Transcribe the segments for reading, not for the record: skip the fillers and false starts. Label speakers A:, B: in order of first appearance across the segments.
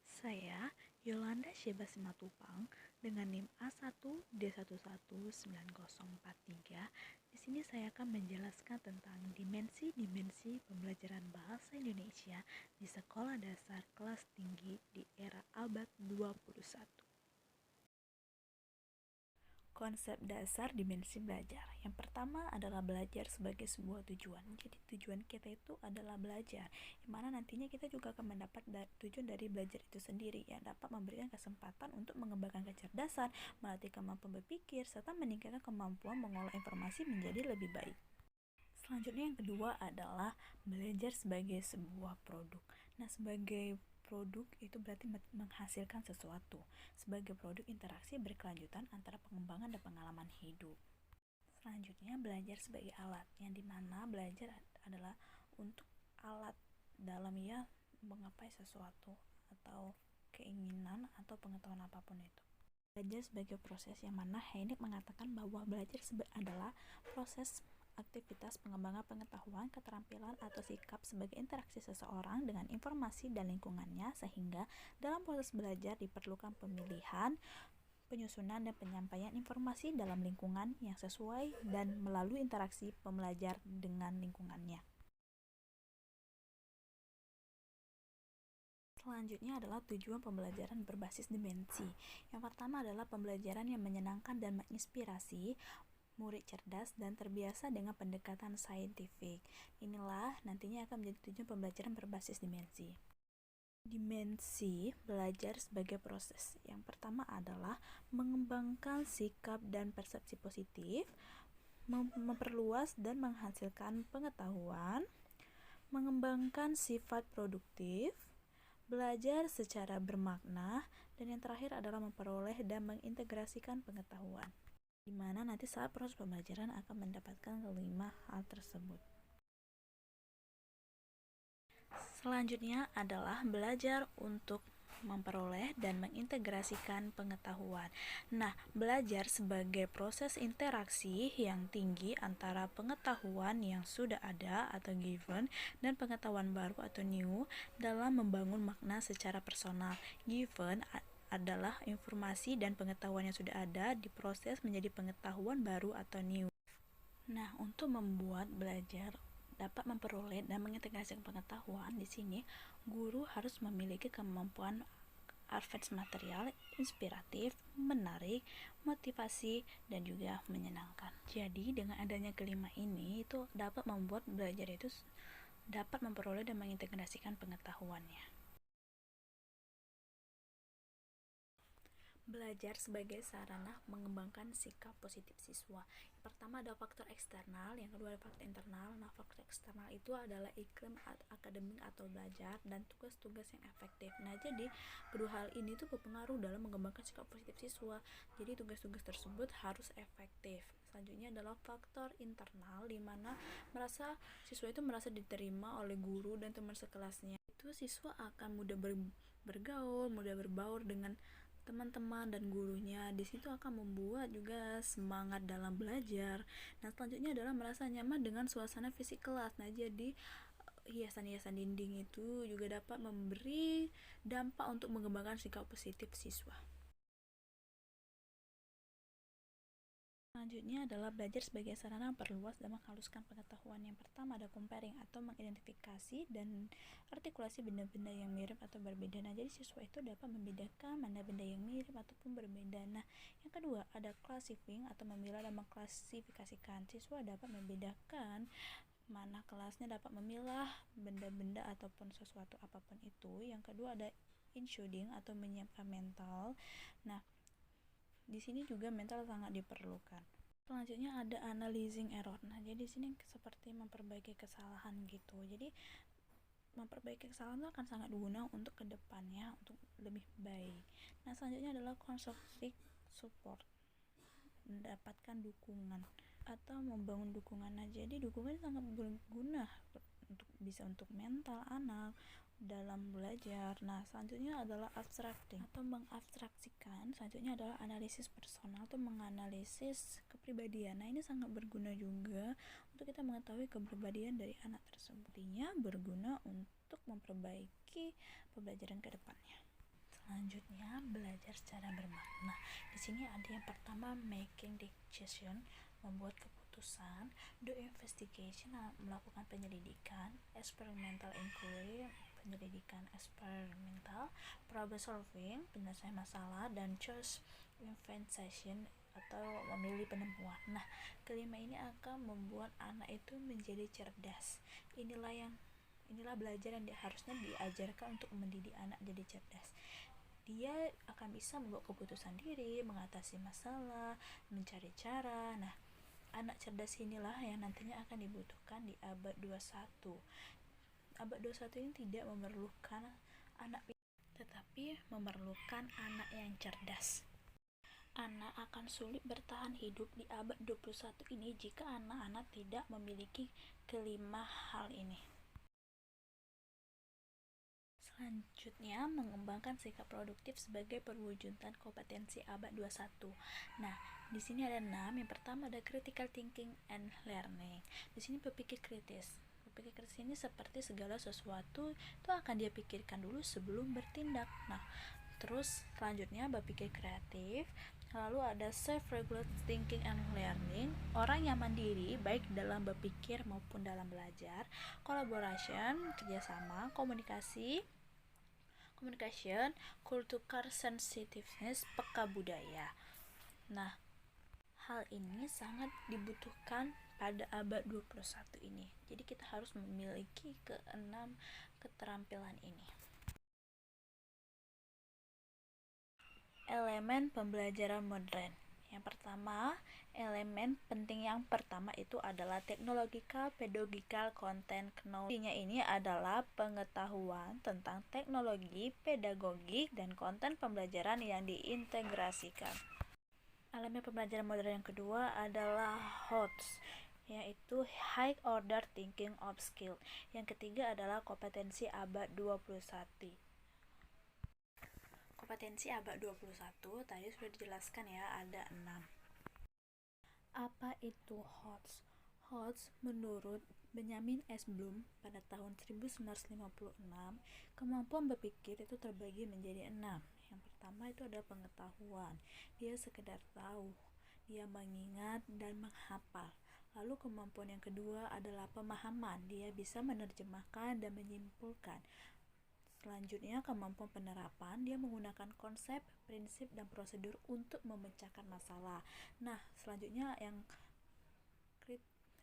A: Saya, Yolanda Sheba Simatupang, dengan NIM A1D119043. Di sini saya akan menjelaskan tentang dimensi-dimensi pembelajaran bahasa Indonesia di sekolah dasar kelas tinggi di era abad 21. Konsep dasar dimensi belajar. Yang pertama adalah belajar sebagai sebuah tujuan. Jadi tujuan kita itu adalah belajar, yang mana nantinya kita juga akan mendapat tujuan dari belajar itu sendiri, yang dapat memberikan kesempatan untuk mengembangkan kecerdasan, melatih kemampuan berpikir, serta meningkatkan kemampuan mengolah informasi menjadi lebih baik. Selanjutnya yang kedua adalah belajar sebagai sebuah produk. Nah, sebagai produk itu berarti menghasilkan sesuatu. Sebagai produk interaksi berkelanjutan antara pengembangan dan pengalaman hidup. Selanjutnya belajar sebagai alat, yang dimana belajar adalah untuk alat dalam ia menggapai sesuatu atau keinginan atau pengetahuan apapun itu. Belajar sebagai proses, yang mana Heineck mengatakan bahwa belajar adalah proses aktivitas pengembangan pengetahuan, keterampilan, atau sikap sebagai interaksi seseorang dengan informasi dan lingkungannya, sehingga dalam proses belajar diperlukan pemilihan, penyusunan, dan penyampaian informasi dalam lingkungan yang sesuai dan melalui interaksi pembelajar dengan lingkungannya. Selanjutnya adalah tujuan pembelajaran berbasis dimensi. Yang pertama adalah pembelajaran yang menyenangkan dan menginspirasi. Murid cerdas dan terbiasa dengan pendekatan saintifik. Inilah nantinya akan menjadi tujuan pembelajaran berbasis dimensi. Dimensi belajar sebagai proses. Yang pertama adalah mengembangkan sikap dan persepsi positif, memperluas dan menghasilkan pengetahuan, mengembangkan sifat produktif, belajar secara bermakna, dan yang terakhir adalah memperoleh dan mengintegrasikan pengetahuan, di mana nanti saat proses pembelajaran akan mendapatkan kelima hal tersebut. Selanjutnya adalah belajar untuk memperoleh dan mengintegrasikan pengetahuan. Nah, belajar sebagai proses interaksi yang tinggi antara pengetahuan yang sudah ada atau given dan pengetahuan baru atau new dalam membangun makna secara personal. Given adalah informasi dan pengetahuan yang sudah ada diproses menjadi pengetahuan baru atau new. Nah, untuk membuat belajar dapat memperoleh dan mengintegrasikan pengetahuan, di sini guru harus memiliki kemampuan advance material, inspiratif, menarik, motivasi, dan juga menyenangkan. Jadi dengan adanya kelima ini itu dapat membuat belajar itu dapat memperoleh dan mengintegrasikan pengetahuannya. Belajar sebagai sarana mengembangkan sikap positif siswa. Yang pertama ada faktor eksternal, yang kedua ada faktor internal. Nah, faktor eksternal itu adalah iklim akademik atau belajar dan tugas-tugas yang efektif. Nah, jadi kedua hal ini tuh berpengaruh dalam mengembangkan sikap positif siswa. Jadi tugas-tugas tersebut harus efektif. Selanjutnya adalah faktor internal, di mana siswa itu merasa diterima oleh guru dan teman sekelasnya. Itu siswa akan mudah bergaul, mudah berbaur dengan teman-teman dan gurunya. Di situ akan membuat juga semangat dalam belajar. Nah, selanjutnya adalah merasa nyaman dengan suasana fisik kelas. Nah, jadi hiasan-hiasan dinding itu juga dapat memberi dampak untuk mengembangkan sikap positif siswa. Selanjutnya adalah belajar sebagai sarana memperluas dan menghaluskan pengetahuan. Yang pertama ada comparing atau mengidentifikasi dan artikulasi benda-benda yang mirip atau berbeda. Nah, jadi siswa itu dapat membedakan mana benda yang mirip ataupun berbeda. Nah, yang kedua ada classifying atau memilah dan mengklasifikasikan. Siswa dapat membedakan mana kelasnya dapat memilah benda-benda ataupun sesuatu apapun itu. Yang kedua ada including atau menyiapkan mental. Nah, di sini juga mental sangat diperlukan. Selanjutnya ada analyzing error. Nah, jadi di sini seperti memperbaiki kesalahan gitu. Jadi memperbaiki kesalahan itu akan sangat berguna untuk kedepannya untuk lebih baik. Nah, selanjutnya adalah constructive support, mendapatkan dukungan atau membangun dukungan. Nah, jadi dukungan sangat berguna untuk mental anak, dalam belajar. Nah, selanjutnya adalah abstracting atau mengabstraksikan. Selanjutnya adalah analisis personal atau menganalisis kepribadian. Nah, ini sangat berguna juga untuk kita mengetahui kepribadian dari anak tersebut. Artinya berguna untuk memperbaiki pembelajaran ke depannya. Selanjutnya, belajar secara bermakna. Di sini ada yang pertama, making decision, membuat keputusan, do investigation, melakukan penyelidikan, experimental inquiry, penyelidikan eksperimental, problem solving, penyelesaian masalah, dan choice invention atau memilih penemuan. Nah, kelima ini akan membuat anak itu menjadi cerdas. Inilah belajar yang harusnya diajarkan untuk mendidik anak jadi cerdas. Dia akan bisa membuat keputusan diri, mengatasi masalah, mencari cara. Nah, anak cerdas inilah yang nantinya akan dibutuhkan di abad 21. Abad 21 ini tidak memerlukan anak tetapi memerlukan anak yang cerdas. Anak akan sulit bertahan hidup di abad 21 ini jika anak-anak tidak memiliki kelima hal ini. Selanjutnya, mengembangkan sikap produktif sebagai perwujudan kompetensi abad 21. Nah, di sini ada 6. Yang pertama ada critical thinking and learning. Di sini berpikir kritis. Berpikir kritis ini seperti segala sesuatu itu akan dia pikirkan dulu sebelum bertindak. Nah, terus selanjutnya berpikir kreatif. Lalu ada self-regulated thinking and learning, orang yang mandiri baik dalam berpikir maupun dalam belajar. Collaboration, kerjasama, communication, cultural sensitiveness, peka budaya. Nah, hal ini sangat dibutuhkan pada abad 21 ini. Jadi kita harus memiliki keenam keterampilan ini. Elemen pembelajaran modern. Yang pertama, elemen penting yang pertama itu adalah technological, pedagogical, content knowledge. Ini adalah pengetahuan tentang teknologi, pedagogik, dan konten pembelajaran yang diintegrasikan. Elemen pembelajaran modern yang kedua adalah HOTS, yaitu High Order Thinking of Skill. Yang ketiga adalah kompetensi abad 21. Kompetensi abad 21 tadi sudah dijelaskan ya, ada 6. Apa itu HOTS? HOTS menurut Benjamin S. Bloom pada tahun 1956, kemampuan berpikir itu terbagi menjadi 6. Yang pertama itu adalah pengetahuan. Dia sekedar tahu, dia mengingat dan menghafal. Lalu kemampuan yang kedua adalah pemahaman. Dia bisa menerjemahkan dan menyimpulkan. Selanjutnya, kemampuan penerapan. Dia menggunakan konsep, prinsip, dan prosedur untuk memecahkan masalah. Nah, selanjutnya yang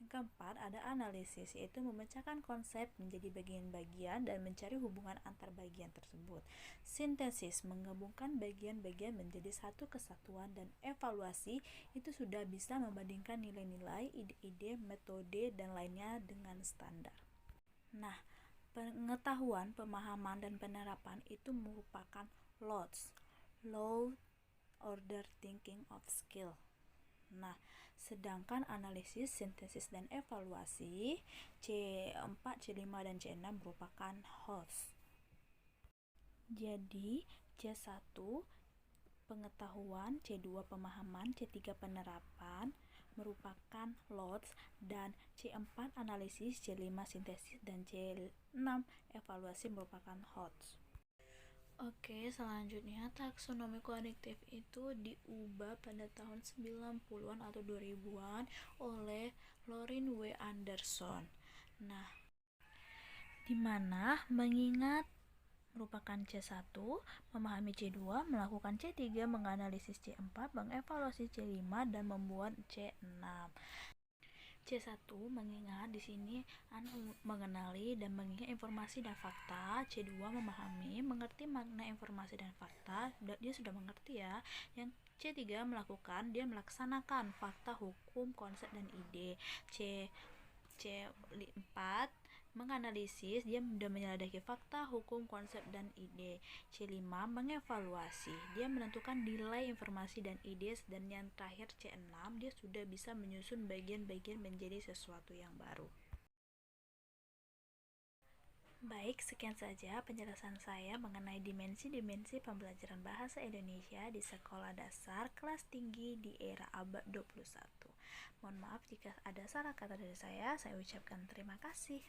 A: keempat ada analisis, yaitu memecahkan konsep menjadi bagian-bagian dan mencari hubungan antar bagian tersebut. Sintesis, menggabungkan bagian-bagian menjadi satu kesatuan, dan evaluasi itu sudah bisa membandingkan nilai-nilai, ide-ide, metode, dan lainnya dengan standar. Nah, pengetahuan, pemahaman, dan penerapan itu merupakan LOTS, Low Order Thinking of Skill. Nah, sedangkan analisis, sintesis, dan evaluasi C4, C5, dan C6 merupakan HOTS. Jadi, C1 pengetahuan, C2 pemahaman, C3 penerapan merupakan LOTS, dan C4 analisis, C5 sintesis, dan C6 evaluasi merupakan HOTS. Oke, selanjutnya taksonomi kognitif itu diubah pada tahun 90-an atau 2000-an oleh Lorin W. Anderson. Nah, di mana mengingat merupakan C1, memahami C2, melakukan C3, menganalisis C4, mengevaluasi C5, dan membuat C6. C1 mengingat, di sini mengenali dan mengingat informasi dan fakta. C2 memahami, mengerti makna informasi dan fakta. Dia sudah mengerti ya. Yang C3 melakukan, dia melaksanakan fakta, hukum, konsep, dan ide. C4 menganalisis, dia sudah menyelidiki fakta, hukum, konsep, dan ide. C5 mengevaluasi, dia menentukan nilai informasi dan ide. Dan yang terakhir C6, dia sudah bisa menyusun bagian-bagian menjadi sesuatu yang baru. Baik, sekian saja penjelasan saya mengenai dimensi-dimensi pembelajaran bahasa Indonesia di sekolah dasar kelas tinggi di era abad 21. Mohon maaf jika ada salah kata dari saya ucapkan terima kasih.